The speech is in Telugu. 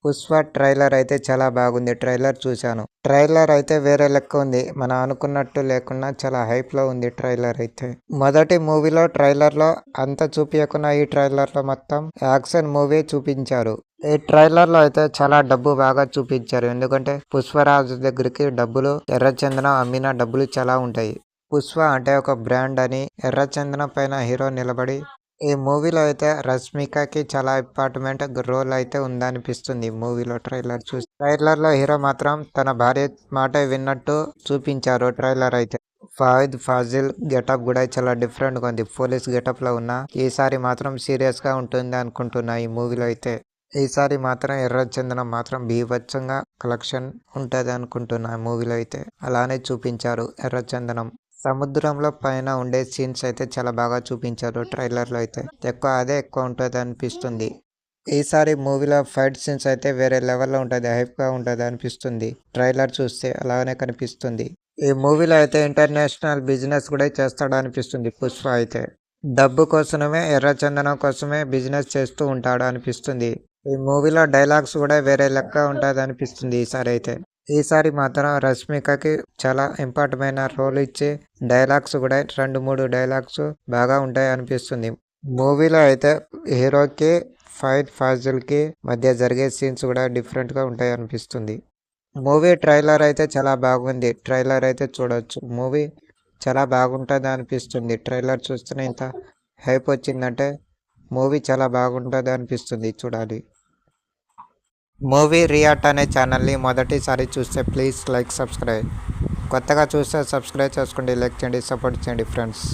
పుష్ప ట్రైలర్ అయితే చాలా బాగుంది. ట్రైలర్ చూశాను. ట్రైలర్ అయితే వేరే లెక్క ఉంది. మనం అనుకున్నట్టు లేకున్నా చాలా హైప్‌లో ఉంది ట్రైలర్ అయితే. మొదటి మూవీలో ట్రైలర్‌లో అంత చూపియకున్నా ఈ ట్రైలర్‌లో మొత్తం యాక్షన్ మూవీ చూపించారు. ఈ ట్రైలర్‌లో అయితే చాలా డబ్బు బాగా చూపించారు. ఎందుకంటే పుష్పరాజు దగ్గరికి డబ్బులు ఎర్రచందనం అమ్మిన డబ్బులు చాలా ఉంటాయి. పుష్ప అంటే ఒక బ్రాండ్ అని ఎర్రచందనం పైన హీరో నిలబడి ఈ మూవీలో అయితే రష్మికకి చాలా ఇంపార్టెంట్ రోల్ అయితే ఉందనిపిస్తుంది మూవీలో ట్రైలర్ చూసి. ట్రైలర్లో హీరో మాత్రం తన భార్య మాట విన్నట్టు చూపించారు ట్రైలర్ అయితే. ఫహద్ ఫాజిల్ గెటప్ కూడా చాలా డిఫరెంట్గా ఉంది. పోలీస్ గెటప్లో ఉన్న ఈసారి మాత్రం సీరియస్గా ఉంటుంది అనుకుంటున్నా ఈ మూవీలో అయితే. ఈసారి మాత్రం ఎర్రచందనం మాత్రం బీభత్సంగా కలెక్షన్ ఉంటుంది అనుకుంటున్నా మూవీలో అయితే. అలానే చూపించారు ఎర్రచందనం. సముద్రంలో పైన ఉండే సీన్స్ అయితే చాలా బాగా చూపించారు ట్రైలర్లో అయితే. అదే ఎక్కువ ఉంటుంది అనిపిస్తుంది. ఈసారి మూవీలో ఫైట్ సీన్స్ అయితే వేరే లెవెల్లో ఉంటుంది. హైప్గా ఉంటుంది అనిపిస్తుంది. ట్రైలర్ చూస్తే అలానే కనిపిస్తుంది. ఈ మూవీలో అయితే ఇంటర్నేషనల్ బిజినెస్ కూడా చేస్తాడు అనిపిస్తుంది పుష్ప అయితే. డబ్బు కోసమే ఎర్రచందనం కోసమే బిజినెస్ చేస్తూ ఉంటాడు అనిపిస్తుంది. ఈ మూవీలో డైలాగ్స్ కూడా వేరే లెక్క ఉంటుంది అనిపిస్తుంది ఈసారి మాత్రం రష్మికకి చాలా ఇంపార్టెంట్ రోల్ ఇచ్చి డైలాగ్స్ కూడా 2-3 డైలాగ్స్ బాగా ఉంటాయి అనిపిస్తుంది. మూవీలో అయితే హీరోకి ఫహద్ ఫాజిల్కి మధ్య జరిగే సీన్స్ కూడా డిఫరెంట్గా ఉంటాయి అనిపిస్తుంది. మూవీ ట్రైలర్ అయితే చాలా బాగుంది. ట్రైలర్ అయితే చూడొచ్చు. మూవీ చాలా బాగుంటుంది అనిపిస్తుంది. ట్రైలర్ చూస్తేనే ఇంత హైప్ వచ్చిందంటే మూవీ చాలా బాగుంటుంది అనిపిస్తుంది. చూడాలి. మూవీ రియాక్ట్ అనే ఛానల్ని మొదటిసారి చూస్తే ప్లీజ్ లైక్ సబ్స్క్రైబ్. కొత్తగా చూస్తే సబ్స్క్రైబ్ చేసుకోండి, లైక్ చేయండి, సపోర్ట్ చేయండి ఫ్రెండ్స్.